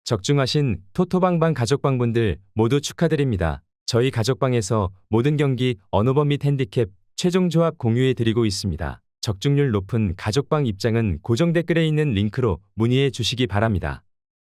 적중하신 토토방방 가족방분들 모두 축하드립니다. 저희 가족방에서 모든 경기, 언어범 및 핸디캡, 최종 조합 공유해 드리고 있습니다. 적중률 높은 가족방 입장은 고정 댓글에 있는 링크로 문의해 주시기 바랍니다.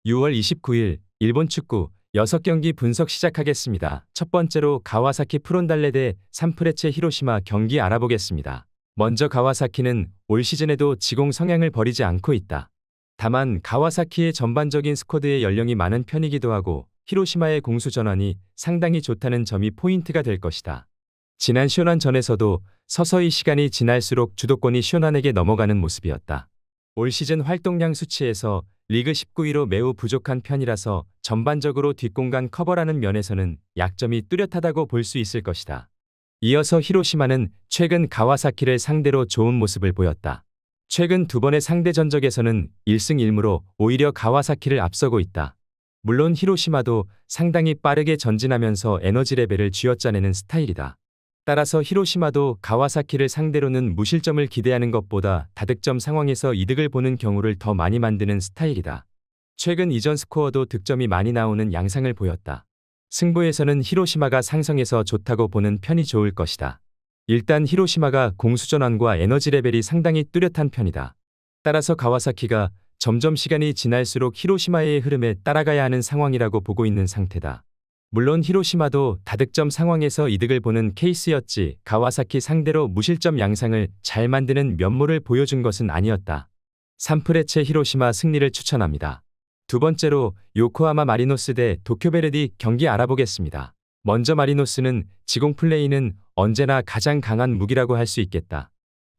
6월 29일 일본 축구 6경기 분석 시작하겠습니다. 첫 번째로 가와사키 프론달레 대 산프레체 히로시마 경기 알아보겠습니다. 먼저 가와사키는 올 시즌에도 지공 성향을 버리지 않고 있다. 다만 가와사키의 전반적인 스쿼드의 연령이 많은 편이기도 하고 히로시마의 공수 전환이 상당히 좋다는 점이 포인트가 될 것이다. 지난 쇼난전에서도 서서히 시간이 지날수록 주도권이 쇼난에게 넘어가는 모습이었다. 올 시즌 활동량 수치에서 리그 19위로 매우 부족한 편이라서 전반적으로 뒷공간 커버라는 면에서는 약점이 뚜렷하다고 볼 수 있을 것이다. 이어서 히로시마는 최근 가와사키를 상대로 좋은 모습을 보였다. 최근 두 번의 상대 전적에서는 1승 1무로 오히려 가와사키를 앞서고 있다. 물론 히로시마도 상당히 빠르게 전진하면서 에너지 레벨을 쥐어짜내는 스타일이다. 따라서 히로시마도 가와사키를 상대로는 무실점을 기대하는 것보다 다득점 상황에서 이득을 보는 경우를 더 많이 만드는 스타일이다. 최근 이전 스코어도 득점이 많이 나오는 양상을 보였다. 승부에서는 히로시마가 상성해서 좋다고 보는 편이 좋을 것이다. 일단 히로시마가 공수전환과 에너지 레벨이 상당히 뚜렷한 편이다. 따라서 가와사키가 점점 시간이 지날수록 히로시마의 흐름에 따라가야 하는 상황이라고 보고 있는 상태다. 물론 히로시마도 다득점 상황에서 이득을 보는 케이스였지 가와사키 상대로 무실점 양상을 잘 만드는 면모를 보여준 것은 아니었다. 산프레체 히로시마 승리를 추천합니다. 두 번째로 요코하마 마리노스 대 도쿄베르디 경기 알아보겠습니다. 먼저 마리노스는 지공 플레이는 언제나 가장 강한 무기라고 할 수 있겠다.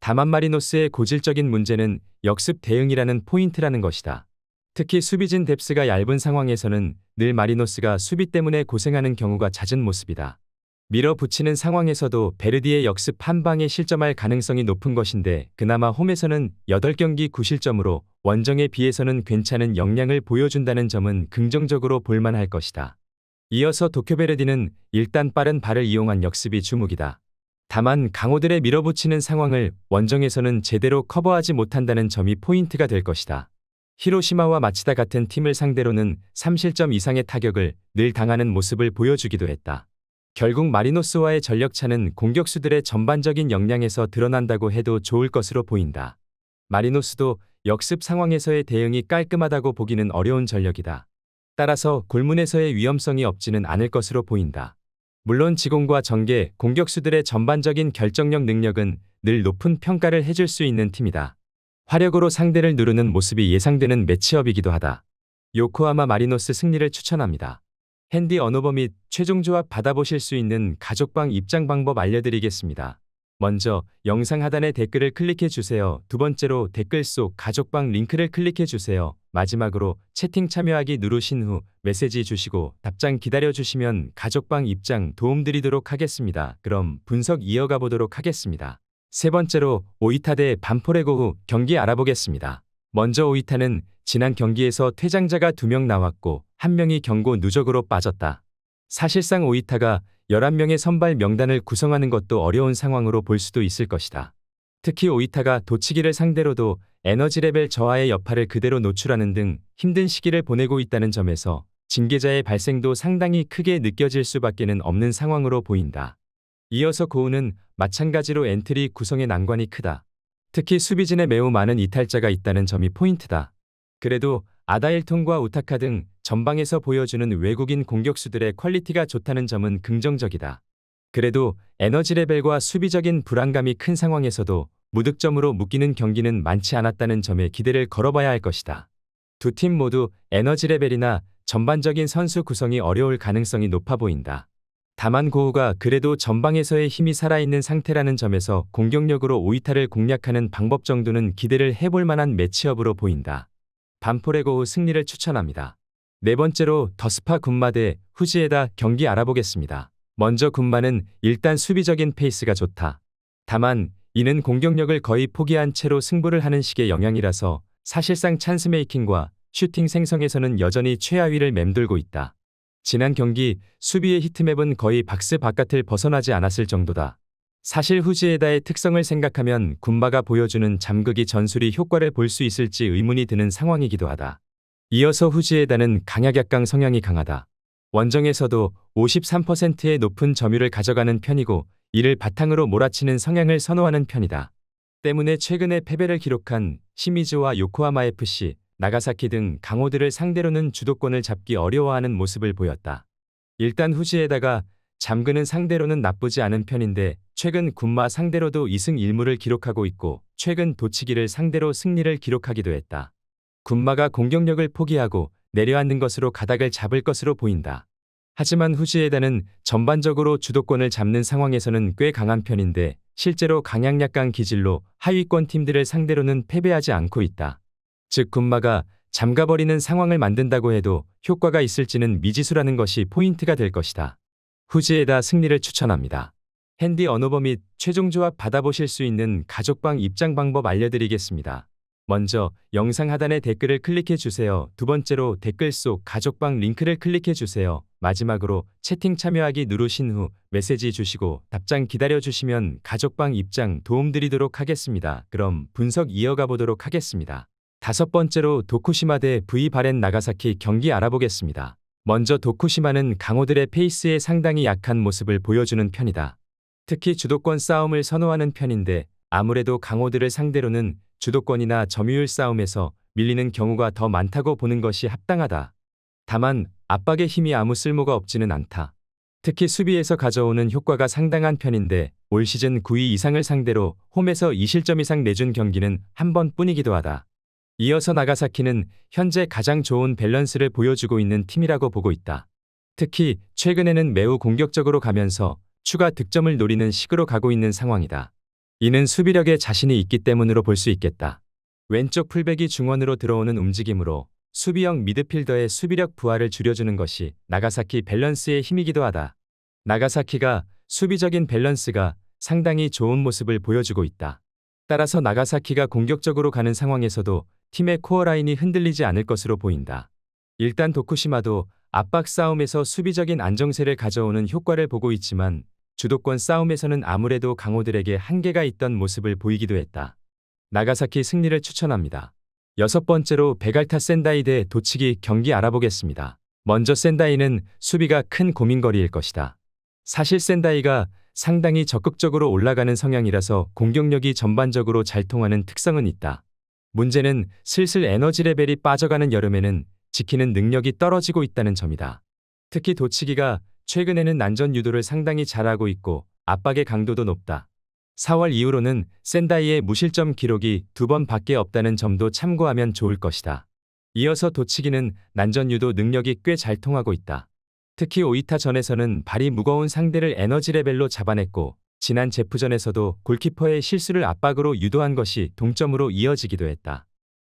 다만 마리노스의 고질적인 문제는 역습 대응이라는 포인트라는 것이다. 특히 수비진 뎁스가 얇은 상황에서는 늘 마리노스가 수비 때문에 고생하는 경우가 잦은 모습이다. 밀어붙이는 상황에서도 베르디의 역습 한 방에 실점할 가능성이 높은 것인데 그나마 홈에서는 8경기 9실점으로 원정에 비해서는 괜찮은 역량을 보여준다는 점은 긍정적으로 볼만할 것이다. 이어서 도쿄베르디는 일단 빠른 발을 이용한 역습이 주목이다. 다만 강호들의 밀어붙이는 상황을 원정에서는 제대로 커버하지 못한다는 점이 포인트가 될 것이다. 히로시마와 마치다 같은 팀을 상대로는 3실점 이상의 타격을 늘 당하는 모습을 보여주기도 했다. 결국 마리노스와의 전력차는 공격수들의 전반적인 역량에서 드러난다고 해도 좋을 것으로 보인다. 마리노스도 역습 상황에서의 대응이 깔끔하다고 보기는 어려운 전력이다. 따라서 골문에서의 위험성이 없지는 않을 것으로 보인다. 물론 지공과 전개, 공격수들의 전반적인 결정력 능력은 늘 높은 평가를 해줄 수 있는 팀이다. 화력으로 상대를 누르는 모습이 예상되는 매치업이기도 하다. 요코하마 마리노스 승리를 추천합니다. 핸디 언어버 및 최종 조합 받아보실 수 있는 가족방 입장 방법 알려드리겠습니다. 먼저 영상 하단에 댓글을 클릭해 주세요. 두 번째로 댓글 속 가족방 링크를 클릭해 주세요. 마지막으로 채팅 참여하기 누르신 후 메시지 주시고 답장 기다려 주시면 가족방 입장 도움드리도록 하겠습니다. 그럼 분석 이어가 보도록 하겠습니다. 세 번째로 오이타 대 반포레고후 경기 알아보겠습니다. 먼저 오이타는 지난 경기에서 퇴장자가 2명 나왔고 1명이 경고 누적으로 빠졌다. 사실상 오이타가 11명의 선발 명단을 구성하는 것도 어려운 상황으로 볼 수도 있을 것이다. 특히 오이타가 도치기를 상대로도 에너지 레벨 저하의 여파를 그대로 노출하는 등 힘든 시기를 보내고 있다는 점에서 징계자의 발생도 상당히 크게 느껴질 수밖에는 없는 상황으로 보인다. 이어서 고우는 마찬가지로 엔트리 구성의 난관이 크다. 특히 수비진에 매우 많은 이탈자가 있다는 점이 포인트다. 그래도 아다일톤과 우타카 등 전방에서 보여주는 외국인 공격수들의 퀄리티가 좋다는 점은 긍정적이다. 그래도 에너지 레벨과 수비적인 불안감이 큰 상황에서도 무득점으로 묶이는 경기는 많지 않았다는 점에 기대를 걸어봐야 할 것이다. 두 팀 모두 에너지 레벨이나 전반적인 선수 구성이 어려울 가능성이 높아 보인다. 다만 고우가 그래도 전방에서의 힘이 살아있는 상태라는 점에서 공격력으로 오이타를 공략하는 방법 정도는 기대를 해볼 만한 매치업으로 보인다. 반포레고후 승리를 추천합니다. 네 번째로 더스파 군마 대 후지에다 경기 알아보겠습니다. 먼저 군마는 일단 수비적인 페이스가 좋다. 다만 이는 공격력을 거의 포기한 채로 승부를 하는 식의 영향이라서 사실상 찬스 메이킹과 슈팅 생성에서는 여전히 최하위를 맴돌고 있다. 지난 경기 수비의 히트맵은 거의 박스 바깥을 벗어나지 않았을 정도다. 사실 후지에다의 특성을 생각하면 군마가 보여주는 잠그기 전술이 효과를 볼 수 있을지 의문이 드는 상황이기도 하다. 이어서 후지에다는 강약약강 성향이 강하다. 원정에서도 53%의 높은 점유율을 가져가는 편이고 이를 바탕으로 몰아치는 성향을 선호하는 편이다. 때문에 최근에 패배를 기록한 시미즈와 요코하마 FC, 나가사키 등 강호들을 상대로는 주도권을 잡기 어려워하는 모습을 보였다. 일단 후지에다가 잠그는 상대로는 나쁘지 않은 편인데 최근 군마 상대로도 2승 1무를 기록하고 있고 최근 도치기를 상대로 승리를 기록하기도 했다. 군마가 공격력을 포기하고 내려앉는 것으로 가닥을 잡을 것으로 보인다. 하지만 후지에다는 전반적으로 주도권을 잡는 상황에서는 꽤 강한 편인데 실제로 강약약강 기질로 하위권 팀들을 상대로는 패배하지 않고 있다. 즉 군마가 잠가버리는 상황을 만든다고 해도 효과가 있을지는 미지수라는 것이 포인트가 될 것이다. 후지에다 승리를 추천합니다. 핸디 언어버 및 최종 조합 받아보실 수 있는 가족방 입장 방법 알려드리겠습니다. 먼저 영상 하단에 댓글을 클릭해 주세요. 두 번째로 댓글 속 가족방 링크를 클릭해 주세요. 마지막으로 채팅 참여하기 누르신 후 메시지 주시고 답장 기다려 주시면 가족방 입장 도움드리도록 하겠습니다. 그럼 분석 이어가 보도록 하겠습니다. 다섯 번째로 도쿠시마 대 V 바렌 나가사키 경기 알아보겠습니다. 먼저 도쿠시마는 강호들의 페이스에 상당히 약한 모습을 보여주는 편이다. 특히 주도권 싸움을 선호하는 편인데 아무래도 강호들을 상대로는 주도권이나 점유율 싸움에서 밀리는 경우가 더 많다고 보는 것이 합당하다. 다만 압박의 힘이 아무 쓸모가 없지는 않다. 특히 수비에서 가져오는 효과가 상당한 편인데 올 시즌 9위 이상을 상대로 홈에서 2실점 이상 내준 경기는 한 번뿐이기도 하다. 이어서 나가사키는 현재 가장 좋은 밸런스를 보여주고 있는 팀이라고 보고 있다. 특히 최근에는 매우 공격적으로 가면서 추가 득점을 노리는 식으로 가고 있는 상황이다. 이는 수비력에 자신이 있기 때문으로 볼 수 있겠다. 왼쪽 풀백이 중원으로 들어오는 움직임으로 수비형 미드필더의 수비력 부하를 줄여주는 것이 나가사키 밸런스의 힘이기도 하다. 나가사키가 수비적인 밸런스가 상당히 좋은 모습을 보여주고 있다. 따라서 나가사키가 공격적으로 가는 상황에서도 팀의 코어라인이 흔들리지 않을 것으로 보인다. 일단 도쿠시마도 압박 싸움에서 수비적인 안정세를 가져오는 효과를 보고 있지만 주도권 싸움에서는 아무래도 강호들에게 한계가 있던 모습을 보이기도 했다. 나가사키 승리를 추천합니다. 여섯 번째로 베갈타 센다이 대 도치기 경기 알아보겠습니다. 먼저 센다이는 수비가 큰 고민거리일 것이다. 사실 센다이가 상당히 적극적으로 올라가는 성향이라서 공격력이 전반적으로 잘 통하는 특성은 있다. 문제는 슬슬 에너지 레벨이 빠져가는 여름에는 지키는 능력이 떨어지고 있다는 점이다. 특히 도치기가 최근에는 난전 유도를 상당히 잘하고 있고 압박의 강도도 높다. 4월 이후로는 센다이의 무실점 기록이 2번밖에 없다는 점도 참고하면 좋을 것이다. 이어서 도치기는 난전 유도 능력이 꽤 잘 통하고 있다. 특히 오이타 전에서는 발이 무거운 상대를 에너지 레벨로 잡아냈고 지난 제프전에서도 골키퍼의 실수를 압박으로 유도한 것이 동점으로 이어지기도 했다.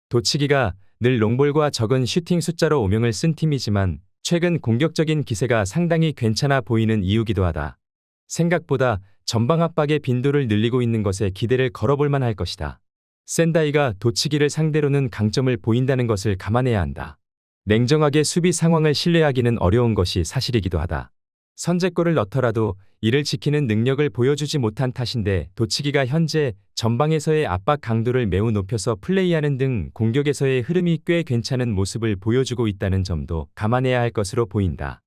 도치기가 늘 롱볼과 적은 슈팅 숫자로 오명을 쓴 팀이지만 최근 공격적인 기세가 상당히 괜찮아 보이는 이유기도 하다. 생각보다 전방 압박의 빈도를 늘리고 있는 것에 기대를 걸어볼 만할 것이다. 센다이가 도치기를 상대로는 강점을 보인다는 것을 감안해야 한다. 냉정하게 수비 상황을 신뢰하기는 어려운 것이 사실이기도 하다. 선제골을 넣더라도 이를 지키는 능력을 보여주지 못한 탓인데 도치기가 현재 전방에서의 압박 강도를 매우 높여서 플레이하는 등 공격에서의 흐름이 꽤 괜찮은 모습을 보여주고 있다는 점도 감안해야 할 것으로 보인다.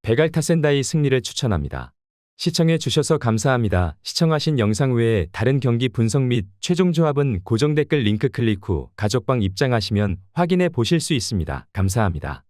베갈타 센다이 승리를 추천합니다. 시청해 주셔서 감사합니다. 시청하신 영상 외에 다른 경기 분석 및 최종 조합은 고정 댓글 링크 클릭 후 가족방 입장하시면 확인해 보실 수 있습니다. 감사합니다.